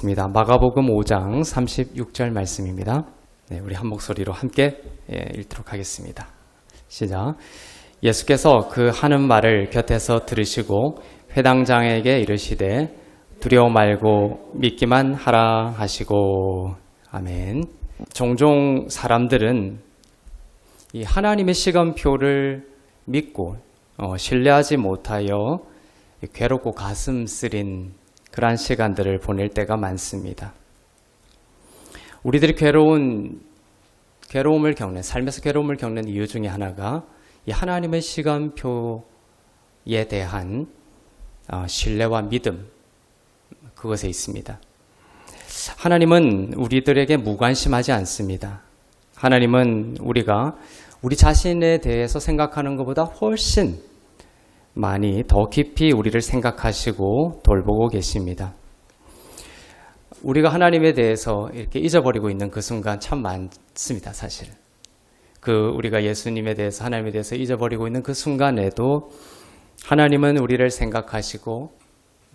마가복음 5장 36절 말씀입니다. 네, 우리 한 목소리로 함께 읽도록 하겠습니다. 시작. 예수께서 그 하는 말을 곁에서 들으시고 회당장에게 이르시되 두려워 말고 믿기만 하라 하시고. 아멘. 종종 사람들은 이 하나님의 시간표를 믿고 신뢰하지 못하여 괴롭고 가슴 쓰린 그러한 시간들을 보낼 때가 많습니다. 우리들이 괴로움을 겪는, 삶에서 괴로움을 겪는 이유 중에 하나가 이 하나님의 시간표에 대한 신뢰와 믿음, 그것에 있습니다. 하나님은 우리들에게 무관심하지 않습니다. 하나님은 우리가 우리 자신에 대해서 생각하는 것보다 훨씬 많이 더 깊이 우리를 생각하시고 돌보고 계십니다. 우리가 하나님에 대해서 이렇게 잊어버리고 있는 그 순간 참 많습니다, 사실. 우리가 예수님에 대해서, 하나님에 대해서 잊어버리고 있는 그 순간에도 하나님은 우리를 생각하시고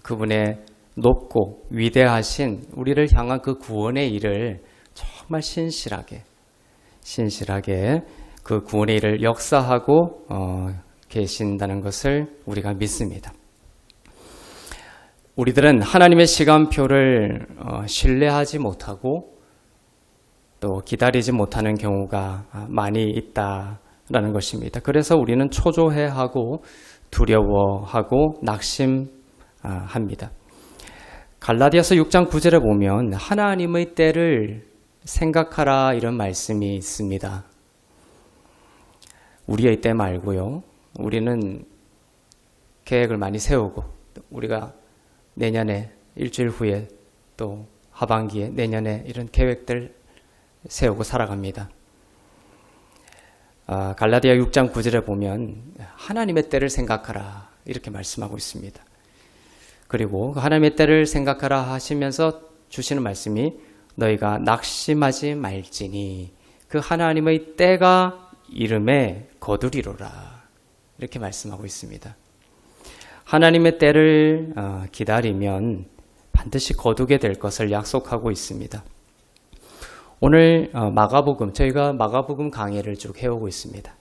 그분의 높고 위대하신 우리를 향한 그 구원의 일을 정말 신실하게 그 구원의 일을 역사하고 계신다는 것을 우리가 믿습니다. 우리들은 하나님의 시간표를 신뢰하지 못하고 또 기다리지 못하는 경우가 많이 있다라는 것입니다. 그래서 우리는 초조해하고 두려워하고 낙심합니다. 갈라디아서 6장 9절에 보면 하나님의 때를 생각하라 이런 말씀이 있습니다. 우리의 때 말고요. 우리는 계획을 많이 세우고 우리가 내년에 일주일 후에 또 하반기에 내년에 이런 계획들 세우고 살아갑니다. 갈라디아 6장 9절에 보면 하나님의 때를 생각하라 이렇게 말씀하고 있습니다. 그리고 하나님의 때를 생각하라 하시면서 주시는 말씀이 너희가 낙심하지 말지니 그 하나님의 때가 이름에 거두리로라 이렇게 말씀하고 있습니다. 하나님의 때를 기다리면 반드시 거두게 될 것을 약속하고 있습니다. 오늘 저희가 마가복음 강의를 쭉 해오고 있습니다.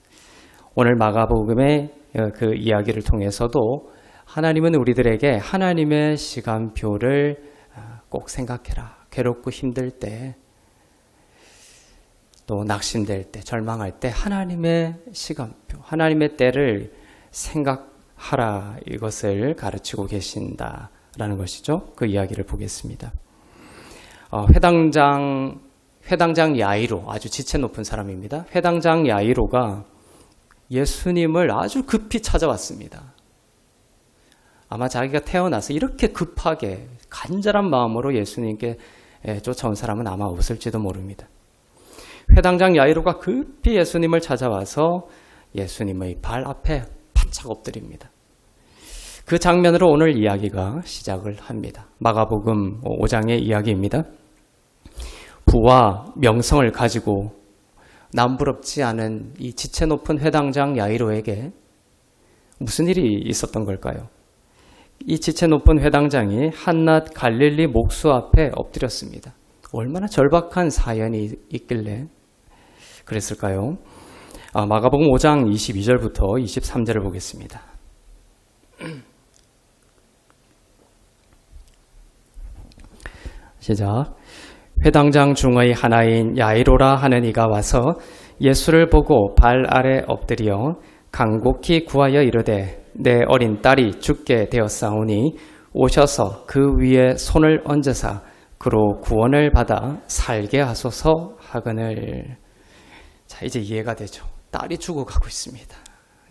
오늘 마가복음의 그 이야기를 통해서도 하나님은 우리들에게 하나님의 시간표를 꼭 생각해라. 괴롭고 힘들 때, 또 낙심될 때, 절망할 때 하나님의 시간표, 하나님의 때를 생각하라 이것을 가르치고 계신다라는 것이죠. 그 이야기를 보겠습니다. 회당장 야이로, 아주 지체 높은 사람입니다. 회당장 야이로가 예수님을 아주 급히 찾아왔습니다. 아마 자기가 태어나서 이렇게 급하게 간절한 마음으로 예수님께 쫓아온 사람은 아마 없을지도 모릅니다. 회당장 야이로가 급히 예수님을 찾아와서 예수님의 발 앞에 바짝 엎드립니다. 그 장면으로 오늘 이야기가 시작을 합니다. 마가복음 5장의 이야기입니다. 부와 명성을 가지고 남부럽지 않은 이 지체 높은 회당장 야이로에게 무슨 일이 있었던 걸까요? 이 지체 높은 회당장이 한낱 갈릴리 목수 앞에 엎드렸습니다. 얼마나 절박한 사연이 있길래 그랬을까요? 마가복음 5장 22절부터 23절을 보겠습니다. 시작. 회당장 중의 하나인 야이로라 하는 이가 와서 예수를 보고 발 아래 엎드려 간곡히 구하여 이르되 내 어린 딸이 죽게 되었사오니 오셔서 그 위에 손을 얹으사 그로 구원을 받아 살게 하소서 하거늘. 자, 이제 이해가 되죠. 딸이 죽어가고 있습니다.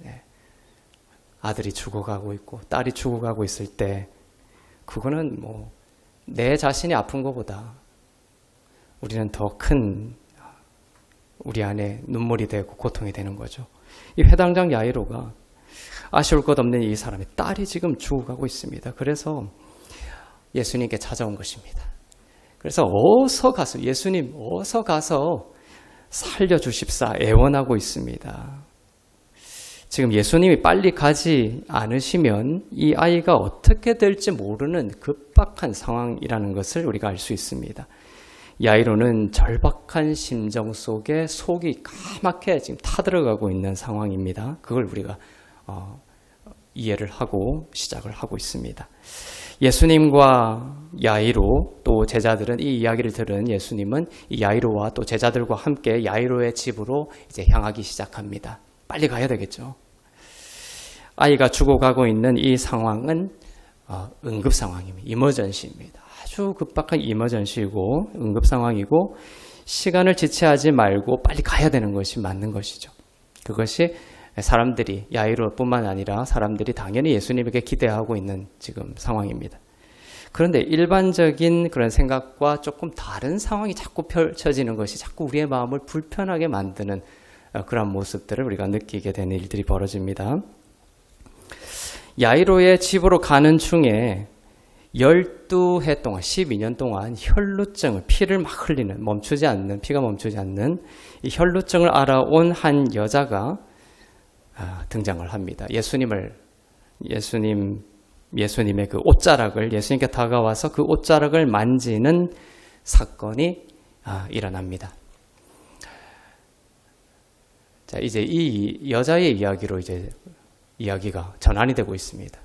네. 아들이 죽어가고 있고 딸이 죽어가고 있을 때 그거는 내 자신이 아픈 것보다 우리는 더 큰 우리 안에 눈물이 되고 고통이 되는 거죠. 이 회당장 야이로가 아쉬울 것 없는 이 사람의 딸이 지금 죽어가고 있습니다. 그래서 예수님께 찾아온 것입니다. 그래서 예수님 어서 가서 살려주십사 애원하고 있습니다. 지금 예수님이 빨리 가지 않으시면 이 아이가 어떻게 될지 모르는 급박한 상황이라는 것을 우리가 알 수 있습니다. 야이로는 절박한 심정 속에 속이 까맣게 지금 타들어가고 있는 상황입니다. 그걸 우리가 이해를 하고 시작을 하고 있습니다. 예수님과 야이로 또 제자들은 이 이야기를 들은 예수님은 이 야이로와 또 제자들과 함께 야이로의 집으로 이제 향하기 시작합니다. 빨리 가야 되겠죠. 아이가 죽어가고 있는 이 상황은 응급 상황입니다. 이머전시입니다. 아주 급박한 이머전시이고 응급 상황이고 시간을 지체하지 말고 빨리 가야 되는 것이 맞는 것이죠. 그것이 사람들이 야이로뿐만 아니라 사람들이 당연히 예수님에게 기대하고 있는 지금 상황입니다. 그런데 일반적인 그런 생각과 조금 다른 상황이 자꾸 펼쳐지는 것이 자꾸 우리의 마음을 불편하게 만드는 그런 모습들을 우리가 느끼게 되는 일들이 벌어집니다. 야이로의 집으로 가는 중에 12해 동안 12년 동안 혈루증을 피를 막 흘리는 피가 멈추지 않는 이 혈루증을 알아온 한 여자가 등장을 합니다. 예수님의 그 옷자락을 예수님께 다가와서 그 옷자락을 만지는 사건이 일어납니다. 자, 이제 이 여자의 이야기로 이제 이야기가 전환이 되고 있습니다.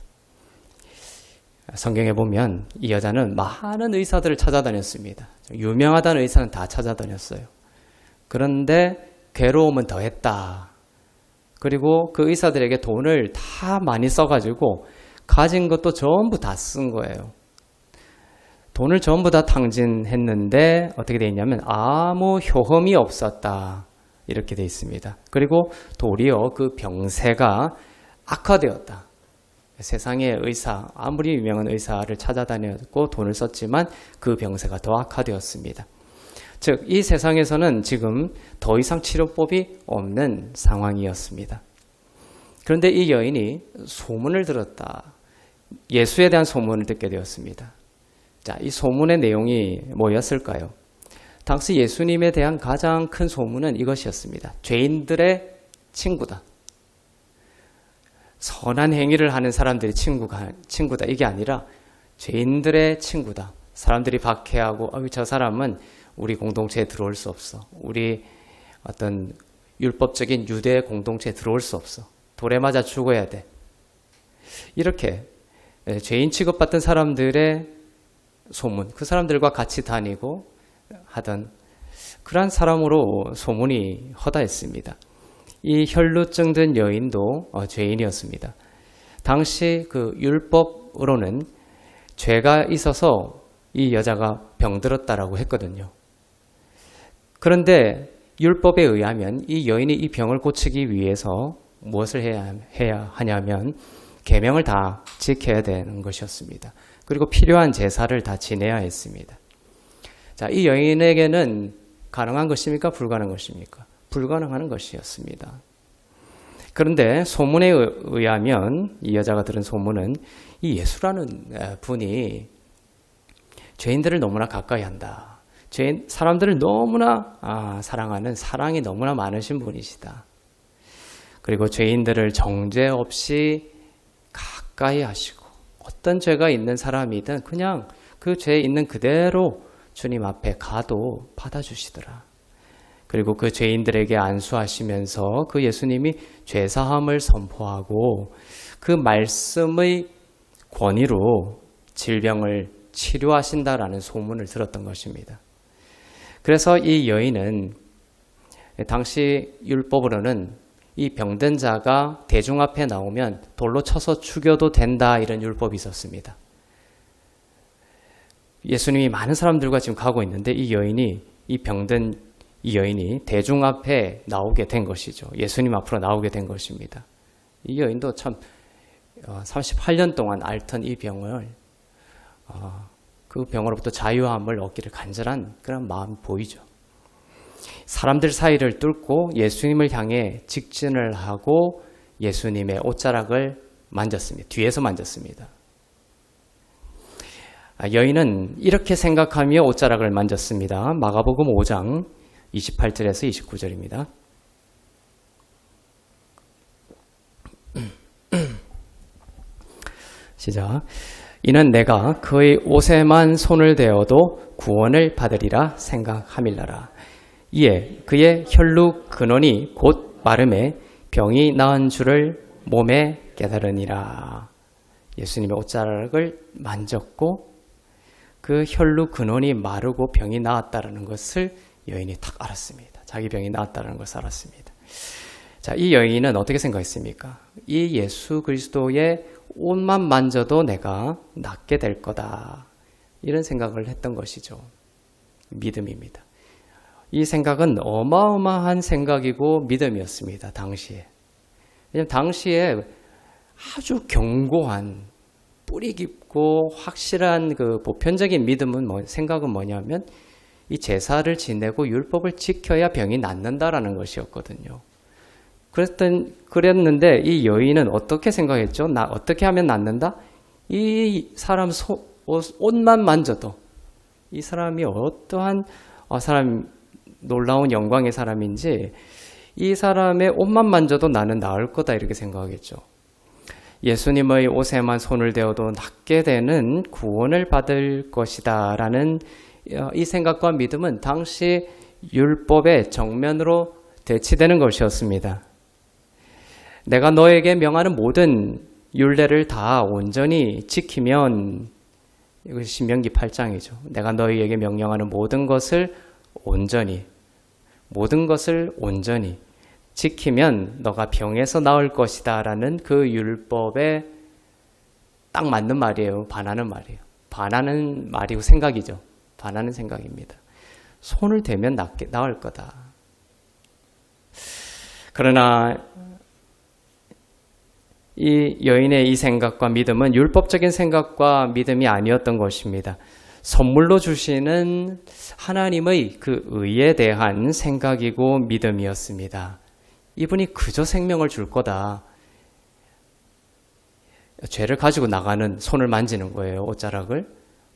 성경에 보면 이 여자는 많은 의사들을 찾아다녔습니다. 유명하다는 의사는 다 찾아다녔어요. 그런데 괴로움은 더했다. 그리고 그 의사들에게 돈을 다 많이 써가지고 가진 것도 전부 다 쓴 거예요. 돈을 전부 다 탕진했는데 어떻게 되어 있냐면 아무 효험이 없었다. 이렇게 되어 있습니다. 그리고 도리어 그 병세가 악화되었다. 세상의 의사, 아무리 유명한 의사를 찾아다녔고 돈을 썼지만 그 병세가 더 악화되었습니다. 즉, 이 세상에서는 지금 더 이상 치료법이 없는 상황이었습니다. 그런데 이 여인이 소문을 들었다. 예수에 대한 소문을 듣게 되었습니다. 자, 이 소문의 내용이 뭐였을까요? 당시 예수님에 대한 가장 큰 소문은 이것이었습니다. 죄인들의 친구다. 선한 행위를 하는 사람들이 친구다. 이게 아니라 죄인들의 친구다. 사람들이 박해하고 저 사람은 우리 공동체에 들어올 수 없어. 우리 어떤 율법적인 유대 공동체에 들어올 수 없어. 돌에 맞아 죽어야 돼. 이렇게 죄인 취급받던 사람들의 소문, 그 사람들과 같이 다니고 하던 그러한 사람으로 소문이 허다했습니다. 이 혈루증 든 여인도 죄인이었습니다. 당시 그 율법으로는 죄가 있어서 이 여자가 병들었다라고 했거든요. 그런데 율법에 의하면 이 여인이 이 병을 고치기 위해서 무엇을 해야 하냐면 계명을 다 지켜야 되는 것이었습니다. 그리고 필요한 제사를 다 지내야 했습니다. 자, 이 여인에게는 가능한 것입니까? 불가능한 것입니까? 불가능한 것이었습니다. 그런데 소문에 의하면 이 여자가 들은 소문은 이 예수라는 분이 죄인들을 너무나 가까이 한다. 사람들을 너무나 사랑하는 사랑이 너무나 많으신 분이시다. 그리고 죄인들을 정죄 없이 가까이 하시고 어떤 죄가 있는 사람이든 그냥 그 죄 있는 그대로 주님 앞에 가도 받아주시더라. 그리고 그 죄인들에게 안수하시면서 그 예수님이 죄사함을 선포하고 그 말씀의 권위로 질병을 치료하신다라는 소문을 들었던 것입니다. 그래서 이 여인은 당시 율법으로는 이 병든 자가 대중 앞에 나오면 돌로 쳐서 죽여도 된다, 이런 율법이 있었습니다. 예수님이 많은 사람들과 지금 가고 있는데 이 병든 이 여인이 대중 앞에 나오게 된 것이죠. 예수님 앞으로 나오게 된 것입니다. 이 여인도 참 38년 동안 앓던 이 병을 그 병으로부터 자유함을 얻기를 간절한 그런 마음이 보이죠. 사람들 사이를 뚫고 예수님을 향해 직진을 하고 예수님의 옷자락을 만졌습니다. 뒤에서 만졌습니다. 여인은 이렇게 생각하며 옷자락을 만졌습니다. 마가복음 5장 28절에서 29절입니다. 시작. 이는 내가 그의 옷에만 손을 대어도 구원을 받으리라 생각함일라라. 이에 그의 혈루 근원이 곧 마름에 병이 나은 줄을 몸에 깨달으니라. 예수님의 옷자락을 만졌고 그 혈루 근원이 마르고 병이 나았다는 것을 여인이 딱 알았습니다. 자기 병이 나았다는 것을 알았습니다. 자, 이 여인은 어떻게 생각했습니까? 이 예수 그리스도의 옷만 만져도 내가 낫게 될 거다. 이런 생각을 했던 것이죠. 믿음입니다. 이 생각은 어마어마한 생각이고 믿음이었습니다. 당시에. 왜냐하면 당시에 아주 견고한 뿌리 깊고 확실한 그 보편적인 믿음은 생각은 뭐냐면 이 제사를 지내고 율법을 지켜야 병이 낫는다라는 것이었거든요. 그랬는데 이 여인은 어떻게 생각했죠? 어떻게 하면 낫는다? 이 사람 옷만 만져도 이 사람이 어떠한 놀라운 영광의 사람인지 이 사람의 옷만 만져도 나는 나을 거다 이렇게 생각하겠죠. 예수님의 옷에만 손을 대어도 낫게 되는 구원을 받을 것이다 라는 이 생각과 믿음은 당시 율법의 정면으로 대치되는 것이었습니다. 내가 너에게 명하는 모든 율례를 다 온전히 지키면, 이것이 신명기 8장이죠. 내가 너희에게 명령하는 모든 것을 온전히 지키면 너가 병에서 나을 것이다 라는 그 율법에 딱 맞는 말이에요. 반하는 말이에요. 반하는 말이고 생각이죠. 반하는 생각입니다. 손을 대면 나을 거다. 그러나 이 여인의 이 생각과 믿음은 율법적인 생각과 믿음이 아니었던 것입니다. 선물로 주시는 하나님의 그 의에 대한 생각이고 믿음이었습니다. 이분이 그저 생명을 줄 거다. 죄를 가지고 나가는 손을 만지는 거예요. 옷자락을.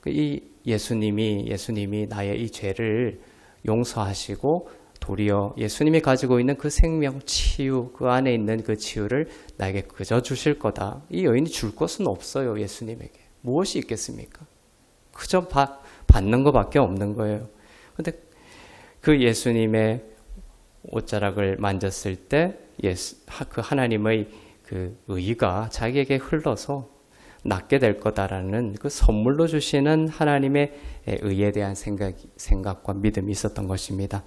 이 예수님이 나의 이 죄를 용서하시고 도리어 예수님이 가지고 있는 그 생명, 치유, 그 안에 있는 그 치유를 나에게 그저 주실 거다. 이 여인이 줄 것은 없어요. 예수님에게. 무엇이 있겠습니까? 그저 받는 것밖에 없는 거예요. 그런데 그 예수님의 옷자락을 만졌을 때 그 하나님의 그 의가 자기에게 흘러서 낫게 될 거다라는 그 선물로 주시는 하나님의 의에 대한 생각과 믿음이 있었던 것입니다.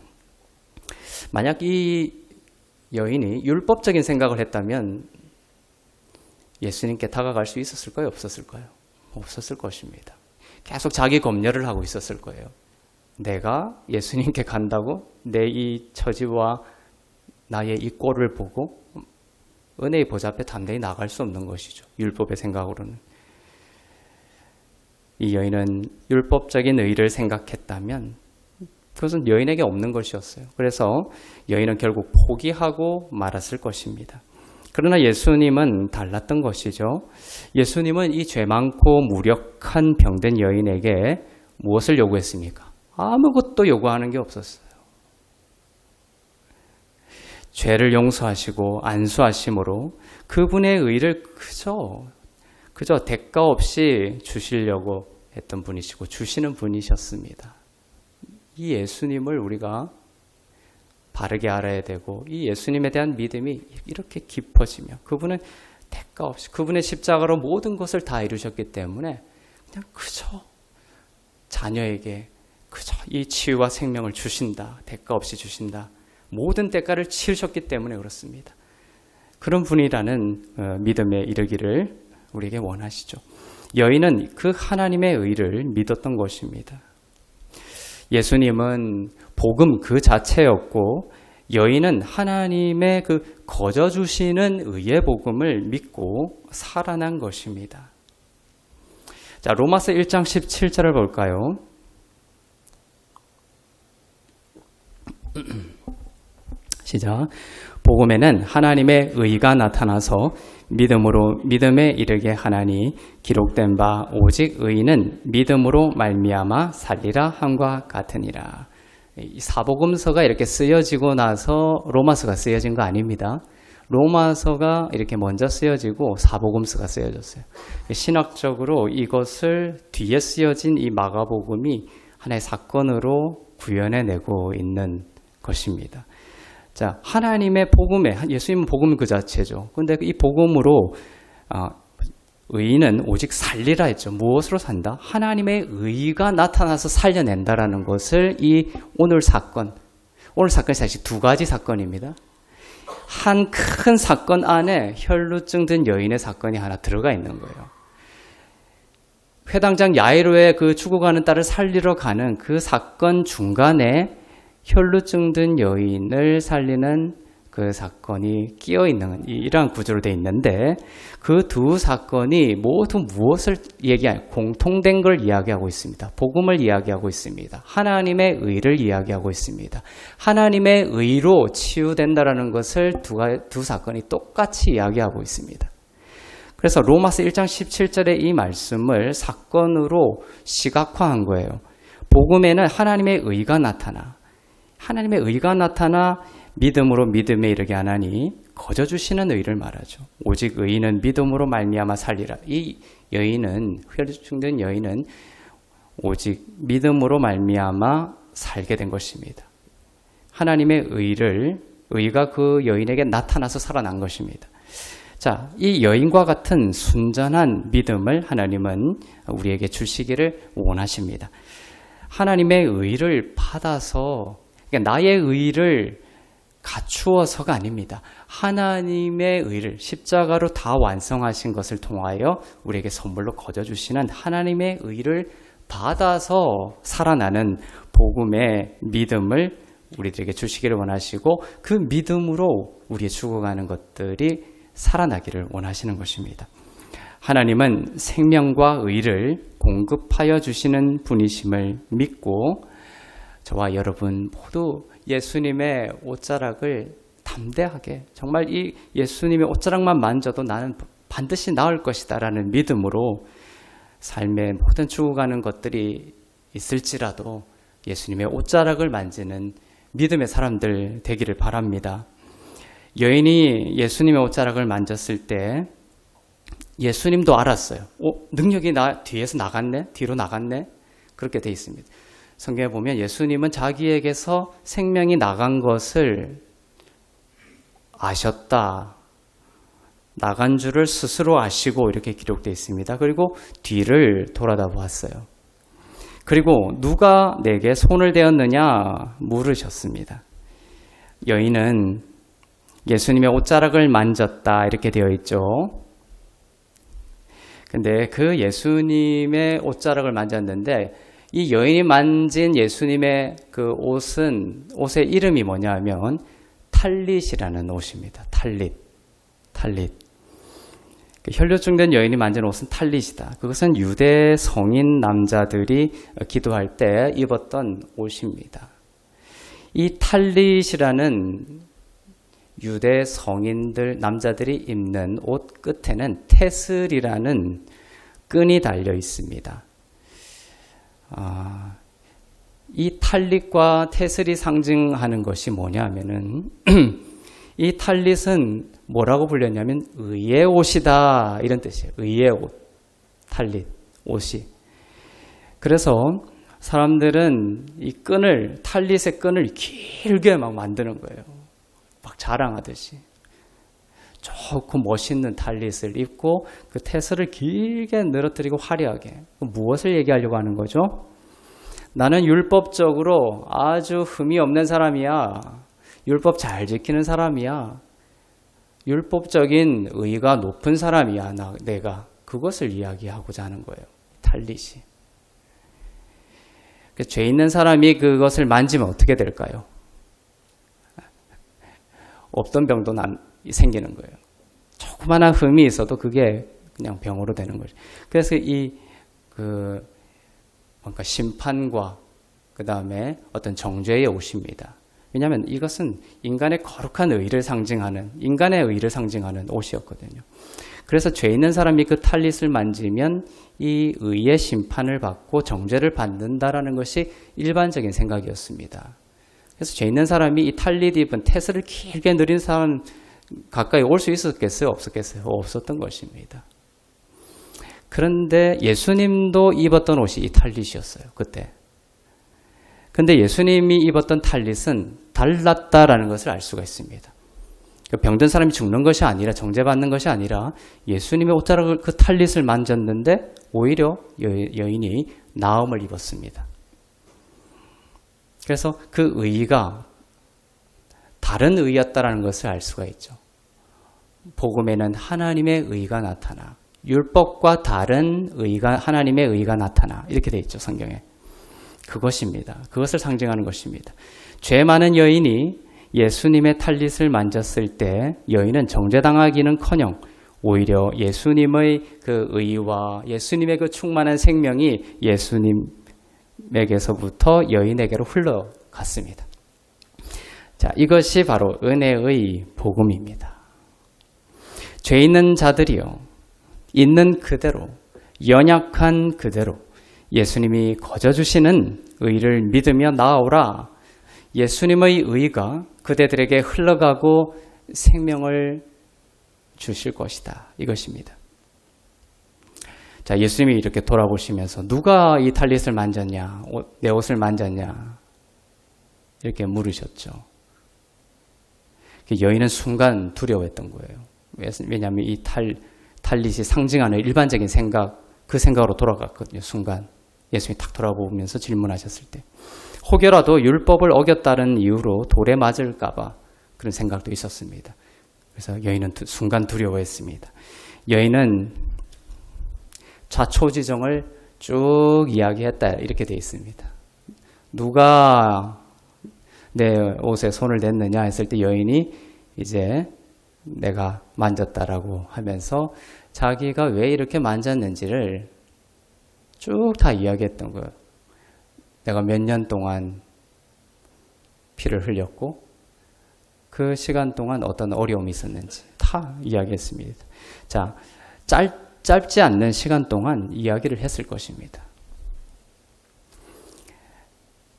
만약 이 여인이 율법적인 생각을 했다면 예수님께 다가갈 수 있었을까요? 없었을까요? 없었을 것입니다. 계속 자기 검열을 하고 있었을 거예요. 내가 예수님께 간다고 내 이 처지와 나의 이 꼴을 보고 은혜의 보좌 앞에 담대히 나갈 수 없는 것이죠. 율법의 생각으로는. 이 여인은 율법적인 의를 생각했다면 그것은 여인에게 없는 것이었어요. 그래서 여인은 결국 포기하고 말았을 것입니다. 그러나 예수님은 달랐던 것이죠. 예수님은 이 죄 많고 무력한 병든 여인에게 무엇을 요구했습니까? 아무것도 요구하는 게 없었어요. 죄를 용서하시고 안수하심으로 그분의 의를 그저 대가 없이 주시려고 했던 분이시고 주시는 분이셨습니다. 이 예수님을 우리가 바르게 알아야 되고 이 예수님에 대한 믿음이 이렇게 깊어지며 그분은 대가 없이 그분의 십자가로 모든 것을 다 이루셨기 때문에 그냥 그저 자녀에게 그저 이 치유와 생명을 주신다. 대가 없이 주신다. 모든 대가를 치르셨기 때문에 그렇습니다. 그런 분이라는 믿음에 이르기를 우리에게 원하시죠. 여인은 그 하나님의 의를 믿었던 것입니다. 예수님은 복음 그 자체였고 여인은 하나님의 그 거저 주시는 의의 복음을 믿고 살아난 것입니다. 자, 로마서 1장 17절을 볼까요? 시작. 복음에는 하나님의 의가 나타나서 믿음으로 믿음에 이르게 하나니 기록된 바 오직 의인은 믿음으로 말미암아 살리라 함과 같으니라. 이 사복음서가 이렇게 쓰여지고 나서 로마서가 쓰여진 거 아닙니다. 로마서가 이렇게 먼저 쓰여지고 사복음서가 쓰여졌어요. 신학적으로 이것을 뒤에 쓰여진 이 마가복음이 하나의 사건으로 구현해내고 있는 것입니다. 자, 하나님의 복음에, 예수님은 복음 그 자체죠. 근데 이 복음으로 의인은 오직 살리라 했죠. 무엇으로 산다? 하나님의 의가 나타나서 살려낸다라는 것을 오늘 사건이 사실 두 가지 사건입니다. 한 큰 사건 안에 혈루증 든 여인의 사건이 하나 들어가 있는 거예요. 회당장 야이로의 그 죽어가는 딸을 살리러 가는 그 사건 중간에 혈루증 든 여인을 살리는 그 사건이 끼어 있는 이러한 구조로 되어 있는데 그 두 사건이 모두 무엇을 공통된 걸 이야기하고 있습니다. 복음을 이야기하고 있습니다. 하나님의 의를 이야기하고 있습니다. 하나님의 의로 치유된다라는 것을 두 사건이 똑같이 이야기하고 있습니다. 그래서 로마서 1장 17절의 이 말씀을 사건으로 시각화한 거예요. 복음에는 하나님의 의가 나타나 믿음으로 믿음에 이르게 하나니 거저 주시는 의를 말하죠. 오직 의인은 믿음으로 말미암아 살리라. 이 여인은 혈루증 든 여인은 오직 믿음으로 말미암아 살게 된 것입니다. 하나님의 의가 그 여인에게 나타나서 살아난 것입니다. 자, 이 여인과 같은 순전한 믿음을 하나님은 우리에게 주시기를 원하십니다. 하나님의 의를 받아서 나의 의를 갖추어서가 아닙니다. 하나님의 의를 십자가로 다 완성하신 것을 통하여 우리에게 선물로 거저 주시는 하나님의 의를 받아서 살아나는 복음의 믿음을 우리들에게 주시기를 원하시고 그 믿음으로 우리의 죽어가는 것들이 살아나기를 원하시는 것입니다. 하나님은 생명과 의를 공급하여 주시는 분이심을 믿고 저와 여러분 모두 예수님의 옷자락을 담대하게 정말 이 예수님의 옷자락만 만져도 나는 반드시 나을 것이다 라는 믿음으로 삶의 모든 죽어가는 것들이 있을지라도 예수님의 옷자락을 만지는 믿음의 사람들 되기를 바랍니다. 여인이 예수님의 옷자락을 만졌을 때 예수님도 알았어요. 능력이 뒤로 나갔네? 그렇게 돼 있습니다. 성경에 보면 예수님은 자기에게서 생명이 나간 것을 아셨다. 나간 줄을 스스로 아시고 이렇게 기록되어 있습니다. 그리고 뒤를 돌아다 보았어요. 그리고 누가 내게 손을 대었느냐 물으셨습니다. 여인은 예수님의 옷자락을 만졌다 이렇게 되어 있죠. 근데 그 예수님의 옷자락을 만졌는데 이 여인이 만진 예수님의 그 옷의 이름이 뭐냐면 탈릿이라는 옷입니다. 탈릿. 혈루증 된 여인이 만진 옷은 탈릿이다. 그것은 유대 성인 남자들이 기도할 때 입었던 옷입니다. 이 탈릿이라는 유대 성인들 남자들이 입는 옷 끝에는 테슬이라는 끈이 달려 있습니다. 이 탈릿과 테슬이 상징하는 것이 뭐냐면은 이 탈릿은 뭐라고 불렸냐면 의의 옷이다 이런 뜻이에요. 의의 옷, 탈릿, 옷이. 그래서 사람들은 이 탈릿의 끈을 길게 막 만드는 거예요. 막 자랑하듯이. 좋고 멋있는 탈릿을 입고 그 테슬을 길게 늘어뜨리고 화려하게. 무엇을 얘기하려고 하는 거죠? 나는 율법적으로 아주 흠이 없는 사람이야. 율법 잘 지키는 사람이야. 율법적인 의가 높은 사람이야. 내가. 그것을 이야기하고자 하는 거예요. 탈릿이. 죄 있는 사람이 그것을 만지면 어떻게 될까요? 없던 병도 생기는 거예요. 조그마한 흠이 있어도 그게 그냥 병으로 되는 거죠. 그래서 뭔가 심판과 그 다음에 어떤 정죄의 옷입니다. 왜냐하면 이것은 인간의 거룩한 의를 상징하는 옷이었거든요. 그래서 죄 있는 사람이 그 탈릿을 만지면 이 의의 심판을 받고 정죄를 받는다라는 것이 일반적인 생각이었습니다. 그래서 죄 있는 사람이 이 탈릿 입은 테슬을 길게 누린 사람 가까이 올 수 있었겠어요? 없었겠어요? 없었던 것입니다. 그런데 예수님도 입었던 옷이 이 탈릿이었어요. 그때. 근데 예수님이 입었던 탈릿은 달랐다라는 것을 알 수가 있습니다. 병든 사람이 죽는 것이 아니라, 정죄받는 것이 아니라 예수님의 옷자락을, 그 탈릿을 만졌는데 오히려 여인이 나음을 입었습니다. 그래서 그 의가 다른 의였다라는 것을 알 수가 있죠. 복음에는 하나님의 의가 나타나, 율법과 다른 의가, 하나님의 의가 나타나, 이렇게 되어 있죠, 성경에. 그것입니다. 그것을 상징하는 것입니다. 죄 많은 여인이 예수님의 탈릿을 만졌을 때 여인은 정죄당하기는커녕 오히려 예수님의 그 의와 예수님의 그 충만한 생명이 예수님에게서부터 여인에게로 흘러갔습니다. 자, 이것이 바로 은혜의 복음입니다. 죄 있는 자들이요, 있는 그대로, 연약한 그대로 예수님이 거저주시는 의를 믿으며 나아오라. 예수님의 의가 그대들에게 흘러가고 생명을 주실 것이다. 이것입니다. 자, 예수님이 이렇게 돌아보시면서 누가 이 탈릿을 만졌냐, 내 옷을 만졌냐, 이렇게 물으셨죠. 여인은 순간 두려워했던 거예요. 왜냐하면 이 탈릿이 상징하는 일반적인 생각, 그 생각으로 돌아갔거든요. 순간 예수님이 탁 돌아보면서 질문하셨을 때, 혹여라도 율법을 어겼다는 이유로 돌에 맞을까 봐 그런 생각도 있었습니다. 그래서 여인은 순간 두려워했습니다. 여인은 자초지정을 쭉 이야기했다, 이렇게 되어 있습니다. 누가 내 옷에 손을 댔느냐 했을 때 여인이 이제 내가 만졌다라고 하면서 자기가 왜 이렇게 만졌는지를 쭉 다 이야기했던 거예요. 내가 몇 년 동안 피를 흘렸고 그 시간 동안 어떤 어려움이 있었는지 다 이야기했습니다. 자, 짧지 않는 시간 동안 이야기를 했을 것입니다.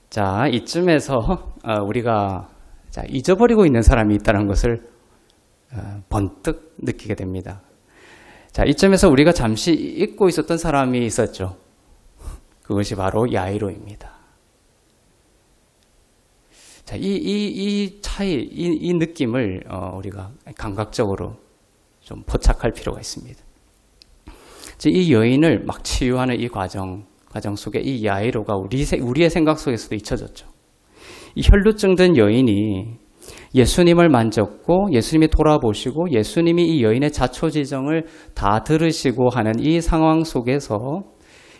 자, 이쯤에서 우리가 잊어버리고 있는 사람이 있다는 것을 번뜩 느끼게 됩니다. 자, 이쯤에서 우리가 잠시 잊고 있었던 사람이 있었죠. 그것이 바로 야이로입니다. 자, 이 차이, 이 느낌을 우리가 감각적으로 좀 포착할 필요가 있습니다. 이 여인을 막 치유하는 이 과정 속에 이 야이로가 우리의 생각 속에서도 잊혀졌죠. 이 혈루증 든 여인이 예수님을 만졌고 예수님이 돌아보시고 예수님이 이 여인의 자초지정을 다 들으시고 하는 이 상황 속에서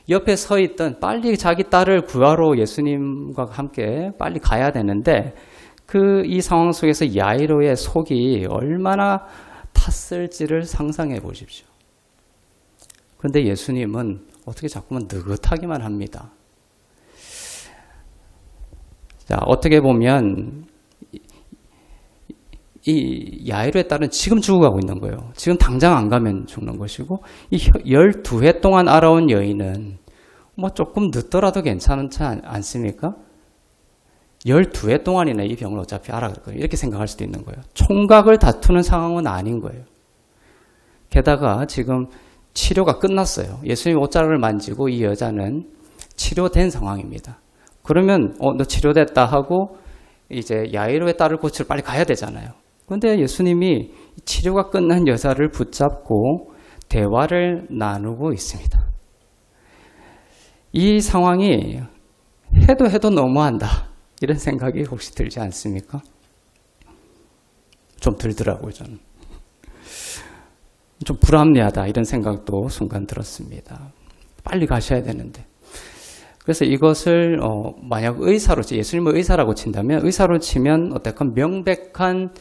옆에 서 있던, 빨리 자기 딸을 구하러 예수님과 함께 빨리 가야 되는데 이 상황 속에서 야이로의 속이 얼마나 탔을지를 상상해 보십시오. 그런데 예수님은 어떻게 자꾸만 느긋하기만 합니다. 자, 어떻게 보면 이 야이로의 딸은 지금 죽어가고 있는 거예요. 지금 당장 안 가면 죽는 것이고, 이 12해 동안 알아온 여인은 뭐 조금 늦더라도 괜찮지 않습니까? 12해 동안이나 이 병을 어차피 알아갈 거예요. 이렇게 생각할 수도 있는 거예요. 총각을 다투는 상황은 아닌 거예요. 게다가 지금 치료가 끝났어요. 예수님 옷자락을 만지고 이 여자는 치료된 상황입니다. 그러면 너 치료됐다 하고 이제 야이로의 딸을 고치러 빨리 가야 되잖아요. 그런데 예수님이 치료가 끝난 여자를 붙잡고 대화를 나누고 있습니다. 이 상황이 해도 너무한다, 이런 생각이 혹시 들지 않습니까? 좀 들더라고요, 저는. 좀 불합리하다, 이런 생각도 순간 들었습니다. 빨리 가셔야 되는데. 그래서 이것을 만약 예수님을 의사라고 친다면, 의사로 치면 어떡한 명백한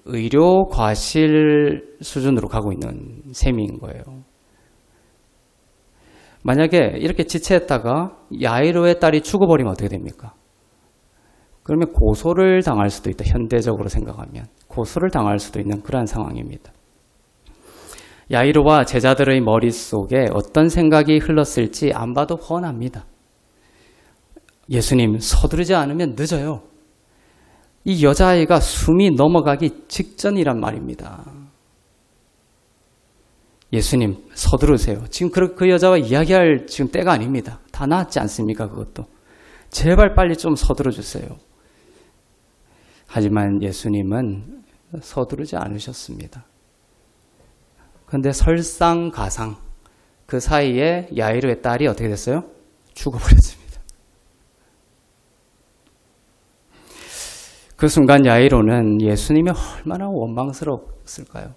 의료 과실 수준으로 가고 있는 셈인 거예요. 만약에 이렇게 지체했다가 야이로의 딸이 죽어버리면 어떻게 됩니까? 그러면 고소를 당할 수도 있다. 현대적으로 생각하면 고소를 당할 수도 있는 그러한 상황입니다. 야이로와 제자들의 머릿속에 어떤 생각이 흘렀을지 안 봐도 뻔합니다. 예수님, 서두르지 않으면 늦어요. 이 여자아이가 숨이 넘어가기 직전이란 말입니다. 예수님 서두르세요. 지금 그 여자와 이야기할 지금 때가 아닙니다. 다 나았지 않습니까? 그것도. 제발 빨리 좀 서두르 주세요. 하지만 예수님은 서두르지 않으셨습니다. 그런데 설상가상 그 사이에 야이로의 딸이 어떻게 됐어요? 죽어버렸습니다. 그 순간 야이로는 예수님이 얼마나 원망스러웠을까요?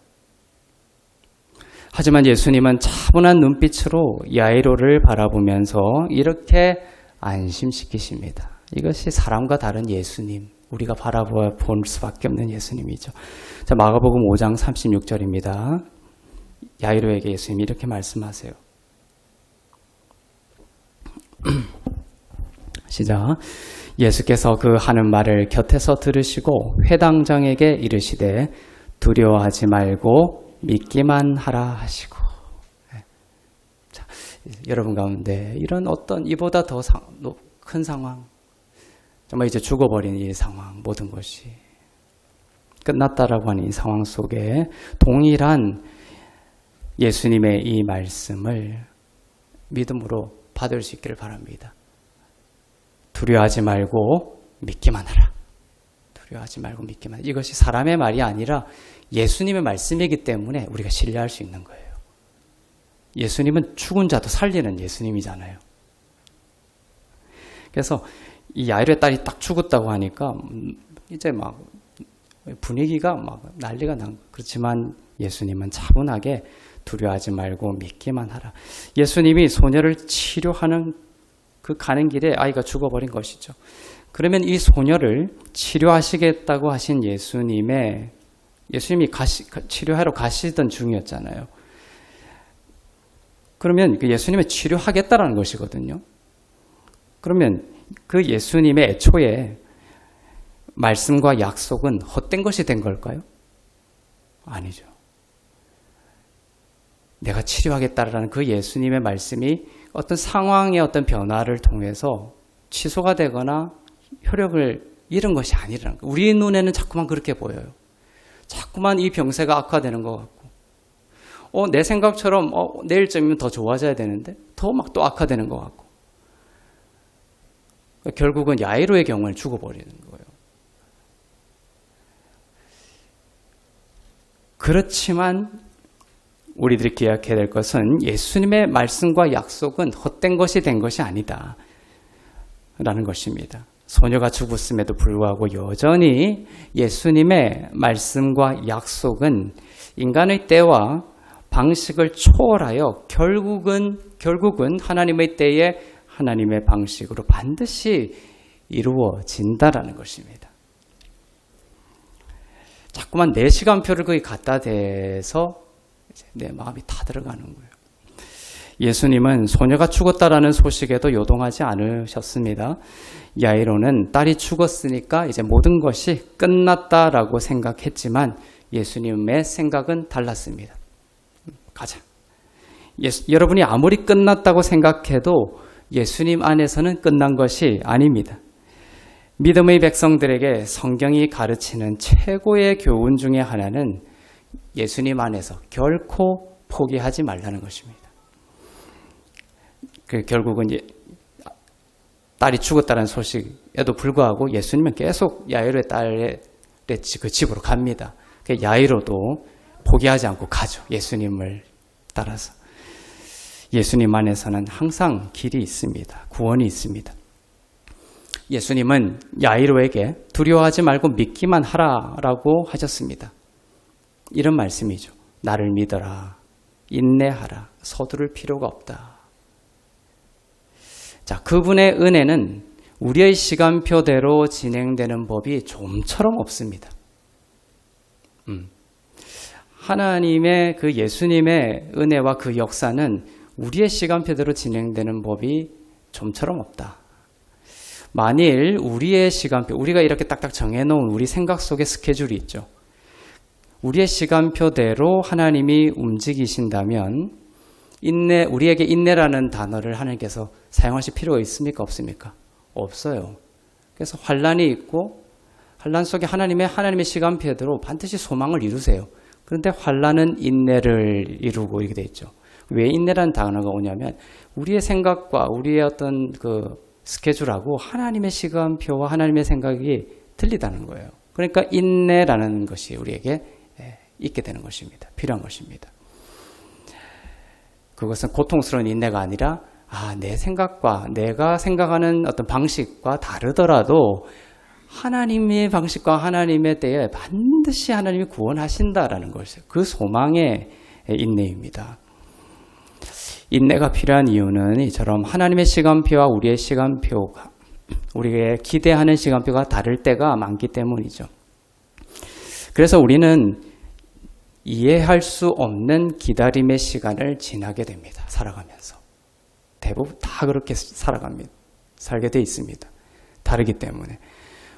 하지만 예수님은 차분한 눈빛으로 야이로를 바라보면서 이렇게 안심시키십니다. 이것이 사람과 다른 예수님, 우리가 바라볼 수밖에 없는 예수님이죠. 자, 마가복음 5장 36절입니다. 야이로에게 예수님이 이렇게 말씀하세요. 시작. 예수께서 그 하는 말을 곁에서 들으시고 회당장에게 이르시되 두려워하지 말고 믿기만 하라 하시고. 자, 여러분 가운데 이런 어떤 이보다 더 큰 상황, 정말 이제 죽어버린 이 상황, 모든 것이 끝났다라고 하는 이 상황 속에 동일한 예수님의 이 말씀을 믿음으로 받을 수 있기를 바랍니다. 두려워하지 말고 믿기만 하라. 두려워하지 말고 믿기만 하라. 이것이 사람의 말이 아니라 예수님의 말씀이기 때문에 우리가 신뢰할 수 있는 거예요. 예수님은 죽은 자도 살리는 예수님이잖아요. 그래서 이 야이로의 딸이 딱 죽었다고 하니까 이제 막 분위기가 막 난리가 난. 그렇지만 예수님은 차분하게 두려워하지 말고 믿기만 하라. 예수님이 소녀를 치료하는 그 가는 길에 아이가 죽어버린 것이죠. 그러면 이 소녀를 치료하시겠다고 하신 예수님이 치료하러 가시던 중이었잖아요. 그러면 그 예수님의 치료하겠다라는 것이거든요. 그러면 그 예수님의 애초에 말씀과 약속은 헛된 것이 된 걸까요? 아니죠. 내가 치료하겠다라는 그 예수님의 말씀이 어떤 상황의 어떤 변화를 통해서 취소가 되거나 효력을 잃은 것이 아니라는 거예요. 우리 눈에는 자꾸만 그렇게 보여요. 자꾸만 이 병세가 악화되는 것 같고, 내 생각처럼 내일쯤이면 더 좋아져야 되는데 더 막 또 악화되는 것 같고, 결국은 야이로의 경우는 죽어버리는 거예요. 그렇지만 우리들이 기억해야 될 것은 예수님의 말씀과 약속은 헛된 것이 된 것이 아니다 라는 것입니다. 소녀가 죽었음에도 불구하고 여전히 예수님의 말씀과 약속은 인간의 때와 방식을 초월하여 결국은 하나님의 때에 하나님의 방식으로 반드시 이루어진다라는 것입니다. 자꾸만 내 시간표를 거기 갖다 대서 내 마음이 다 들어가는 거예요. 예수님은 소녀가 죽었다라는 소식에도 요동하지 않으셨습니다. 야이로는 딸이 죽었으니까 이제 모든 것이 끝났다라고 생각했지만 예수님의 생각은 달랐습니다. 가자. 여러분이 아무리 끝났다고 생각해도 예수님 안에서는 끝난 것이 아닙니다. 믿음의 백성들에게 성경이 가르치는 최고의 교훈 중에 하나는 예수님 안에서 결코 포기하지 말라는 것입니다. 결국은 딸이 죽었다는 소식에도 불구하고 예수님은 계속 야이로의 딸의 그 집으로 갑니다. 야이로도 포기하지 않고 가죠. 예수님을 따라서. 예수님 안에서는 항상 길이 있습니다. 구원이 있습니다. 예수님은 야이로에게 두려워하지 말고 믿기만 하라라고 하셨습니다. 이런 말씀이죠. 나를 믿어라. 인내하라. 서두를 필요가 없다. 자, 그분의 은혜는 우리의 시간표대로 진행되는 법이 좀처럼 없습니다. 하나님의 그 예수님의 은혜와 그 역사는 우리의 시간표대로 진행되는 법이 좀처럼 없다. 만일 우리의 시간표, 우리가 이렇게 딱딱 정해놓은 우리 생각 속에 스케줄이 있죠. 우리의 시간표대로 하나님이 움직이신다면 우리에게 인내라는 단어를 하나님께서 사용하실 필요가 있습니까? 없습니까? 없어요. 그래서 환란이 있고 환난 속에 하나님의 시간표대로 반드시 소망을 이루세요. 그런데 환난은 인내를 이루고 이렇게 돼 있죠. 왜 인내라는 단어가 오냐면 우리의 생각과 우리의 어떤 그 스케줄하고 하나님의 시간표와 하나님의 생각이 틀리다는 거예요. 그러니까 인내라는 것이 우리에게 있게 되는 것입니다. 필요한 것입니다. 그것은 고통스러운 인내가 아니라 내 생각과 내가 생각하는 어떤 방식과 다르더라도 하나님의 방식과 하나님의 때에 반드시 하나님이 구원하신다라는 것이에요. 그 소망의 인내입니다. 인내가 필요한 이유는 이처럼 하나님의 시간표와 우리의 시간표가 우리의 기대하는 시간표가 다를 때가 많기 때문이죠. 그래서 우리는 이해할 수 없는 기다림의 시간을 지나게 됩니다. 살아가면서. 대부분 다 그렇게 살게 돼 있습니다. 다르기 때문에.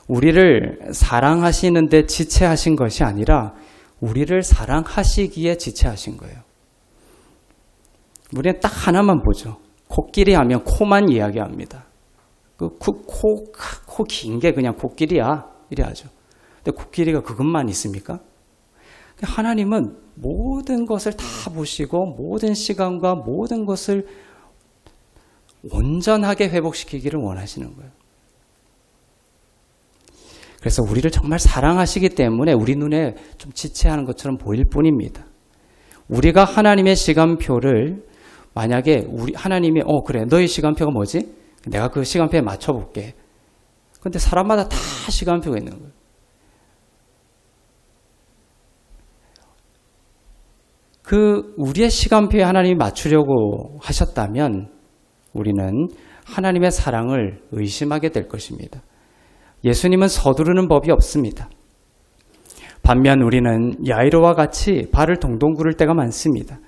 우리를 사랑하시는데 지체하신 것이 아니라 우리를 사랑하시기에 지체하신 거예요. 우리는 딱 하나만 보죠. 코끼리 하면 코만 이야기합니다. 코 긴 게 그냥 코끼리야. 이래 하죠. 근데 코끼리가 그것만 있습니까? 하나님은 모든 것을 다 보시고 모든 시간과 모든 것을 온전하게 회복시키기를 원하시는 거예요. 그래서 우리를 정말 사랑하시기 때문에 우리 눈에 좀 지체하는 것처럼 보일 뿐입니다. 우리가 하나님의 시간표를 만약에 하나님이 그래 너희 시간표가 뭐지? 내가 그 시간표에 맞춰볼게. 근데 사람마다 다 시간표가 있는 거예요. 우리의 시간표에 하나님이 맞추려고 하셨다면 우리는 하나님의 사랑을 의심하게 될 것입니다. 예수님은 서두르는 법이 없습니다. 반면 우리는 야이로와 같이 발을 동동 구를 때가 많습니다.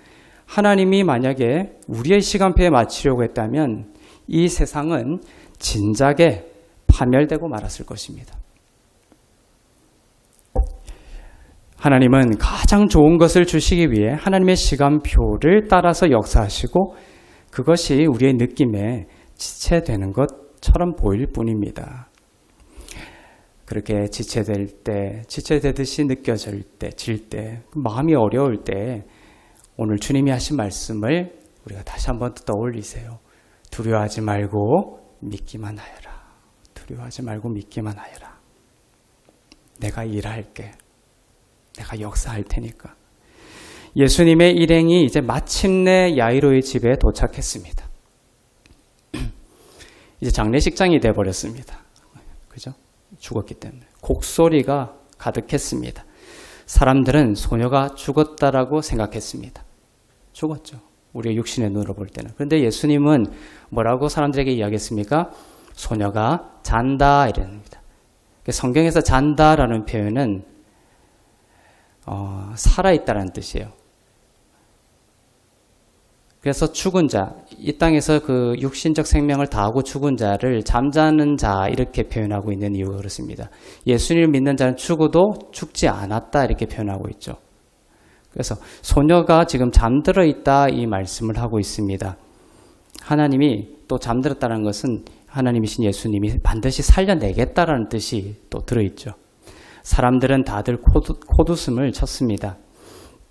하나님이 만약에 우리의 시간표에 맞추려고 했다면 이 세상은 진작에 파멸되고 말았을 것입니다. 하나님은 가장 좋은 것을 주시기 위해 하나님의 시간표를 따라서 역사하시고 그것이 우리의 느낌에 지체되는 것처럼 보일 뿐입니다. 그렇게 지체되듯이 느껴질 때, 마음이 어려울 때 오늘 주님이 하신 말씀을 우리가 다시 한번 떠올리세요. 두려워하지 말고 믿기만 하여라. 두려워하지 말고 믿기만 하여라. 내가 일할게. 내가 역사할 테니까. 예수님의 일행이 이제 마침내 야이로의 집에 도착했습니다. 이제 장례식장이 되어버렸습니다. 그죠? 죽었기 때문에. 곡소리가 가득했습니다. 사람들은 소녀가 죽었다라고 생각했습니다. 죽었죠. 우리의 육신의 눈으로 볼 때는. 그런데 예수님은 뭐라고 사람들에게 이야기했습니까? 소녀가 잔다 이랍니다. 성경에서 잔다라는 표현은 살아있다라는 뜻이에요. 그래서 죽은 자, 이 땅에서 그 육신적 생명을 다하고 죽은 자를 잠자는 자 이렇게 표현하고 있는 이유가 그렇습니다. 예수님을 믿는 자는 죽어도 죽지 않았다 이렇게 표현하고 있죠. 그래서 소녀가 지금 잠들어 있다 이 말씀을 하고 있습니다. 하나님이 또 잠들었다는 것은 하나님이신 예수님이 반드시 살려내겠다라는 뜻이 또 들어있죠. 사람들은 다들 콧웃음을 쳤습니다.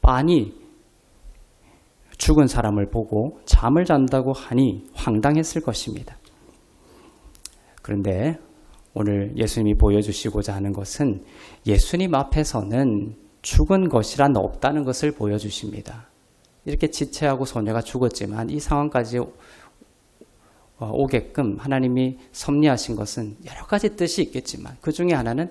빤히 죽은 사람을 보고 잠을 잔다고 하니 황당했을 것입니다. 그런데 오늘 예수님이 보여주시고자 하는 것은 예수님 앞에서는 죽은 것이란 없다는 것을 보여주십니다. 이렇게 지체하고 소녀가 죽었지만 이 상황까지 오게끔 하나님이 섭리하신 것은 여러 가지 뜻이 있겠지만 그 중에 하나는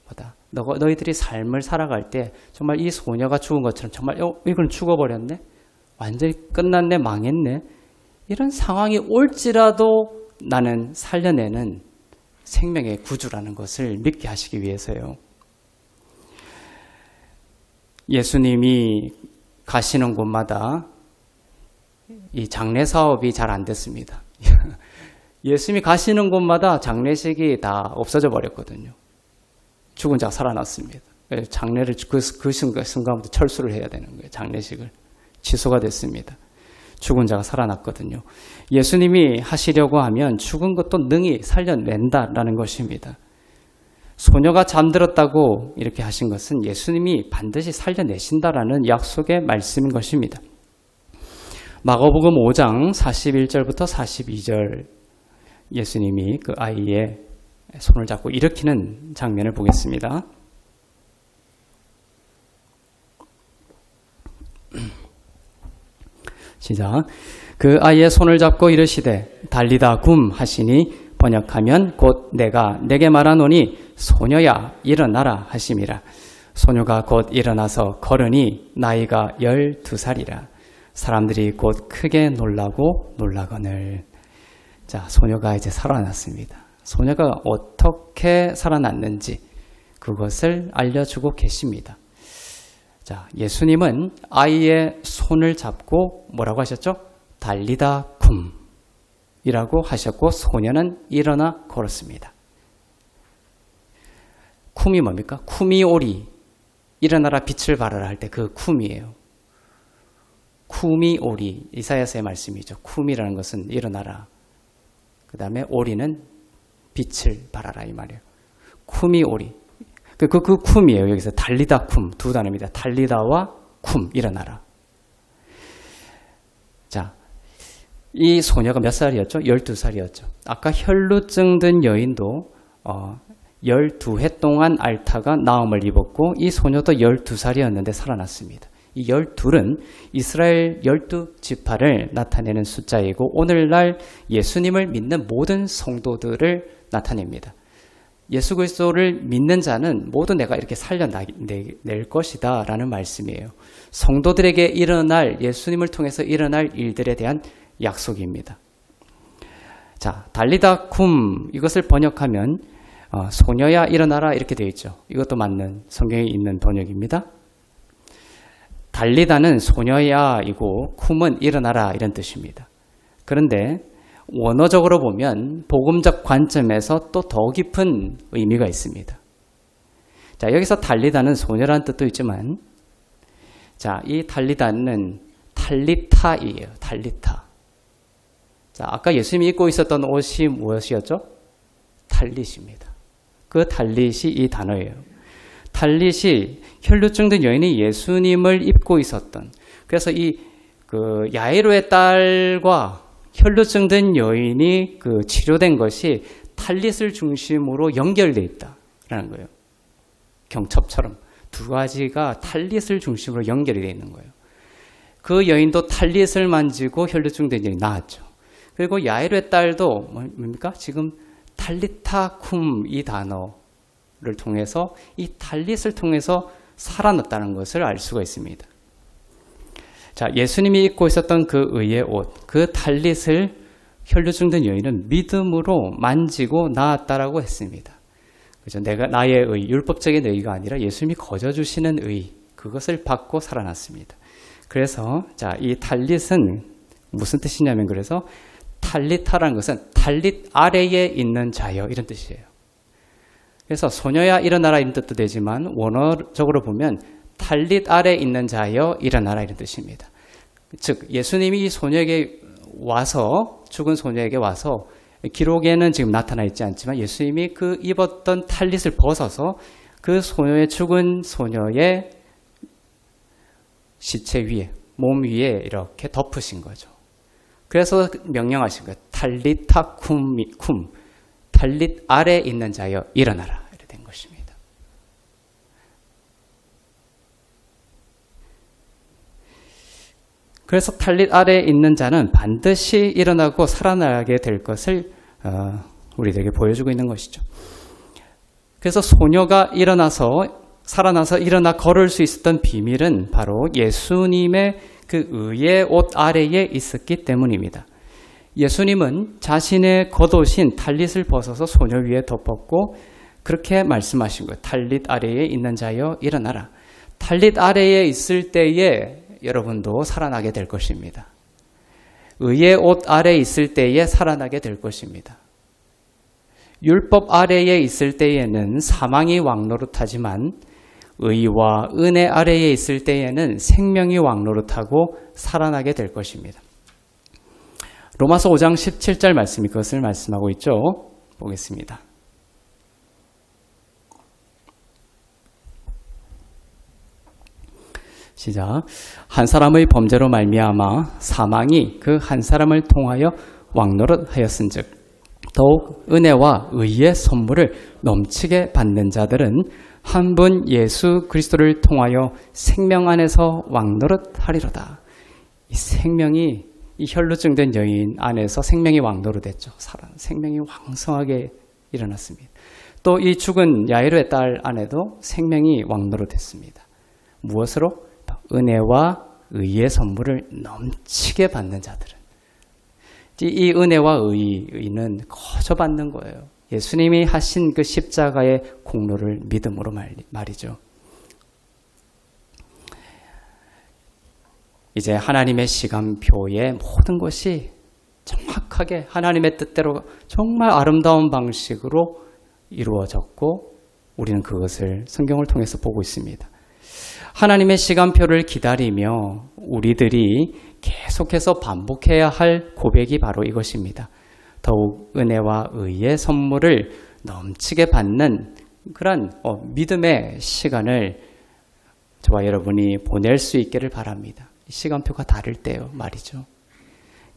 뭐다? 너희들이 삶을 살아갈 때 정말 이 소녀가 죽은 것처럼 정말 이건 죽어버렸네? 완전히 끝났네? 망했네? 이런 상황이 올지라도 나는 살려내는 생명의 구주라는 것을 믿게 하시기 위해서요. 예수님이 가시는 곳마다 이 장례 사업이 잘 안 됐습니다. 예수님이 가시는 곳마다 장례식이 다 없어져 버렸거든요. 죽은 자가 살아났습니다. 장례를 그 순간부터 철수를 해야 되는 거예요. 장례식을. 취소가 됐습니다. 죽은 자가 살아났거든요. 예수님이 하시려고 하면 죽은 것도 능히 살려낸다라는 것입니다. 소녀가 잠들었다고 이렇게 하신 것은 예수님이 반드시 살려내신다라는 약속의 말씀인 것입니다. 마가복음 5장 41절부터 42절 예수님이 그 아이의 손을 잡고 일으키는 장면을 보겠습니다. 시작. 그 아이의 손을 잡고 이르시되 달리다 굼 하시니 번역하면 곧 내가 내게 말하노니 소녀야 일어나라 하심이라. 소녀가 곧 일어나서 걸으니 나이가 12살이라. 사람들이 곧 크게 놀라고 놀라거늘. 자, 소녀가 이제 살아났습니다. 소녀가 어떻게 살아났는지 그것을 알려주고 계십니다. 자, 예수님은 아이의 손을 잡고 뭐라고 하셨죠? 달리다 쿰 이라고 하셨고 소녀는 일어나 걸었습니다. 쿰이 뭡니까? 쿰이 오리, 일어나라 빛을 발하라 할 때 그 쿰이에요. 쿰이 오리, 이사야서의 말씀이죠. 쿰이라는 것은 일어나라. 그 다음에 오리는 빛을 발하라 이 말이에요. 쿰이 오리. 그 쿰이에요. 여기서 달리다 쿰 두 단어입니다. 달리다와 쿰, 일어나라. 자, 이 소녀가 몇 살이었죠? 12살이었죠. 아까 혈루증 든 여인도 12해 동안 앓다가 나음을 입었고 이 소녀도 12살이었는데 살아났습니다. 이 12은 이스라엘 12지파를 나타내는 숫자이고 오늘날 예수님을 믿는 모든 성도들을 나타냅니다. 예수 그리스도를 믿는 자는 모두 내가 이렇게 살려낼 것이다 라는 말씀이에요. 성도들에게 일어날, 예수님을 통해서 일어날 일들에 대한 약속입니다. 자, 달리다 쿰 이것을 번역하면 소녀야 일어나라 이렇게 되어 있죠. 이것도 맞는 성경에 있는 번역입니다. 달리다는 소녀야이고 쿰은 일어나라 이런 뜻입니다. 그런데 원어적으로 보면 복음적 관점에서 또 더 깊은 의미가 있습니다. 자, 여기서 달리다는 소녀라는 뜻도 있지만 자, 이 달리다는 탈리타이에요. 탈리타. 자, 아까 예수님이 입고 있었던 옷이 무엇이었죠? 탈릿입니다. 그 탈릿이 이 단어예요. 탈릿이 혈루증 든 여인이 예수님을 입고 있었던, 그래서 그 야이로의 딸과 혈루증 든 여인이 그 치료된 것이 탈릿을 중심으로 연결되어 있다라는 거예요. 경첩처럼 두 가지가 탈릿을 중심으로 연결이 되어 있는 거예요. 그 여인도 탈릿을 만지고 혈루증 된 여인이 나았죠. 그리고 야이로의 딸도 뭡니까? 지금 탈리타 쿰 이 단어를 통해서 이 탈릿을 통해서 살아났다는 것을 알 수가 있습니다. 자, 예수님이 입고 있었던 그 의의 옷, 그 탈릿을 혈루증 든 여인은 믿음으로 만지고 나았다라고 했습니다. 그죠? 나의 의, 율법적인 의가 아니라 예수님이 거저 주시는 의, 그것을 받고 살아났습니다. 그래서 자, 이 탈릿은 무슨 뜻이냐면 그래서 탈리타라는 것은 탈릿 아래에 있는 자여 이런 뜻이에요. 그래서 소녀야 일어나라 이런 뜻도 되지만 원어적으로 보면 탈릿 아래에 있는 자여 일어나라 이런 뜻입니다. 즉 예수님이 이 소녀에게 와서 죽은 소녀에게 와서 기록에는 지금 나타나 있지 않지만 예수님이 그 입었던 탈릿을 벗어서 그 소녀의 죽은 소녀의 시체 위에 몸 위에 이렇게 덮으신 거죠. 그래서 명령하신 거예요. 탈리타 쿰, 탈릿 아래에 있는 자여 일어나라 이렇게 된 것입니다. 그래서 탈릿 아래에 있는 자는 반드시 일어나고 살아나게 될 것을 우리들에게 보여주고 있는 것이죠. 그래서 소녀가 살아나서 일어나 걸을 수 있었던 비밀은 바로 예수님의 그 의의 옷 아래에 있었기 때문입니다. 예수님은 자신의 겉옷인 탈릿을 벗어서 소녀 위에 덮었고 그렇게 말씀하신 거예요. 탈릿 아래에 있는 자여 일어나라. 탈릿 아래에 있을 때에 여러분도 살아나게 될 것입니다. 의의 옷 아래에 있을 때에 살아나게 될 것입니다. 율법 아래에 있을 때에는 사망이 왕노릇하지만 의와 은혜 아래에 있을 때에는 생명이 왕노릇하고 살아나게 될 것입니다. 로마서 5장 17절 말씀이 그것을 말씀하고 있죠. 보겠습니다. 시작. 한 사람의 범죄로 말미암아 사망이 그 한 사람을 통하여 왕노릇하였은즉 더욱 은혜와 의의 선물을 넘치게 받는 자들은 한 분 예수 그리스도를 통하여 생명 안에서 왕노릇하리로다. 이 생명이 이 혈루증된 여인 안에서 생명이 왕노릇했죠. 생명이 왕성하게 일어났습니다. 또 이 죽은 야이로의 딸 안에도 생명이 왕노릇했습니다. 무엇으로? 은혜와 의의 선물을 넘치게 받는 자들은. 이 은혜와 의는 거저 받는 거예요. 예수님이 하신 그 십자가의 공로를 믿음으로 말이죠. 이제 하나님의 시간표의 모든 것이 정확하게 하나님의 뜻대로 정말 아름다운 방식으로 이루어졌고 우리는 그것을 성경을 통해서 보고 있습니다. 하나님의 시간표를 기다리며 우리들이 계속해서 반복해야 할 고백이 바로 이것입니다. 더욱 은혜와 의의 선물을 넘치게 받는 그런 믿음의 시간을 저와 여러분이 보낼 수 있기를 바랍니다. 시간표가 다를 때요 말이죠.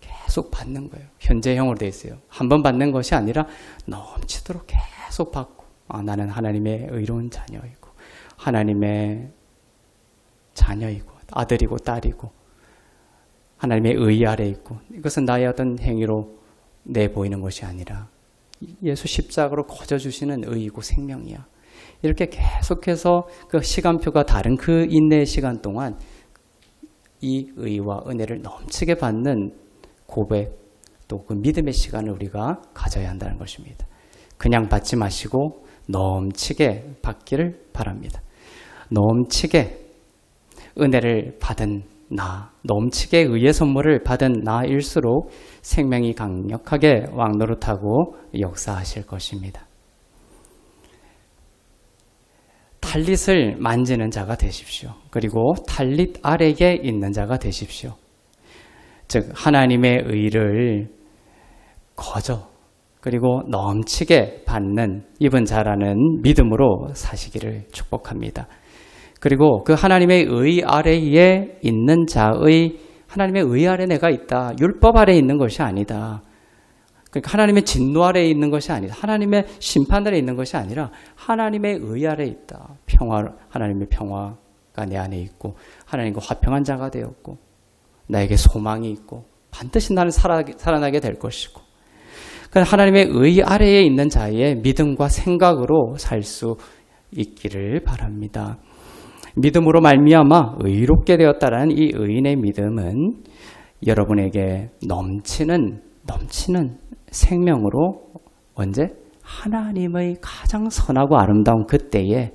계속 받는 거예요. 현재형으로 되어 있어요. 한 번 받는 것이 아니라 넘치도록 계속 받고 나는 하나님의 의로운 자녀이고 하나님의 자녀이고 아들이고 딸이고 하나님의 의 아래 있고 이것은 나의 어떤 행위로 내보이는 것이 아니라 예수 십자가로 거저 주시는 의이고 생명이야. 이렇게 계속해서 그 시간표가 다른 그 인내의 시간 동안 이 의와 은혜를 넘치게 받는 고백 또 그 믿음의 시간을 우리가 가져야 한다는 것입니다. 그냥 받지 마시고 넘치게 받기를 바랍니다. 넘치게 은혜를 받은 나, 넘치게 의의 선물을 받은 나일수록 생명이 강력하게 왕노릇하고 역사하실 것입니다. 탈릿을 만지는 자가 되십시오. 그리고 탈릿 아래에 있는 자가 되십시오. 즉 하나님의 의를 거저 그리고 넘치게 받는 입은 자라는 믿음으로 사시기를 축복합니다. 그리고 그 하나님의 의 아래에 있는 자의 하나님의 의 아래 내가 있다. 율법 아래에 있는 것이 아니다. 그러니까 하나님의 진노 아래에 있는 것이 아니다. 하나님의 심판 아래에 있는 것이 아니라 하나님의 의 아래에 있다. 하나님의 평화가 내 안에 있고 하나님과 화평한 자가 되었고 나에게 소망이 있고 반드시 나는 살아나게 될 것이고 하나님의 의 아래에 있는 자의 믿음과 생각으로 살 수 있기를 바랍니다. 믿음으로 말미암아 의롭게 되었다라는 이 의인의 믿음은 여러분에게 넘치는 생명으로 언제? 하나님의 가장 선하고 아름다운 그때에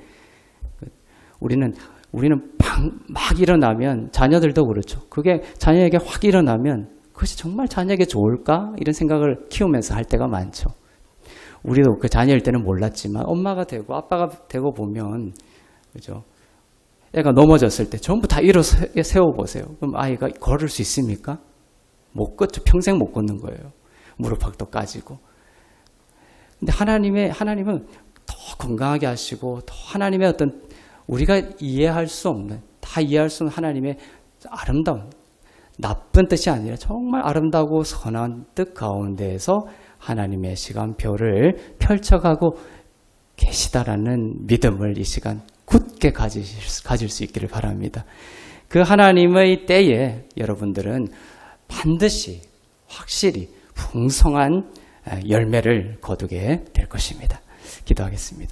우리는 막 일어나면 자녀들도 그렇죠. 그게 자녀에게 확 일어나면 그것이 정말 자녀에게 좋을까? 이런 생각을 키우면서 할 때가 많죠. 우리도 그 자녀일 때는 몰랐지만 엄마가 되고 아빠가 되고 보면 그죠? 애가 넘어졌을 때 전부 다 일어 세워보세요. 그럼 아이가 걸을 수 있습니까? 못 걷죠. 평생 못 걷는 거예요. 무릎팍도 까지고. 근데 하나님은 더 건강하게 하시고 더 하나님의 어떤 우리가 이해할 수 없는 다 이해할 수 없는 하나님의 아름다운 나쁜 뜻이 아니라 정말 아름다우고 선한 뜻 가운데에서 하나님의 시간표를 펼쳐가고 계시다라는 믿음을 이 시간 굳게 가질 수 있기를 바랍니다. 그 하나님의 때에 여러분들은 반드시 확실히 풍성한 열매를 거두게 될 것입니다. 기도하겠습니다.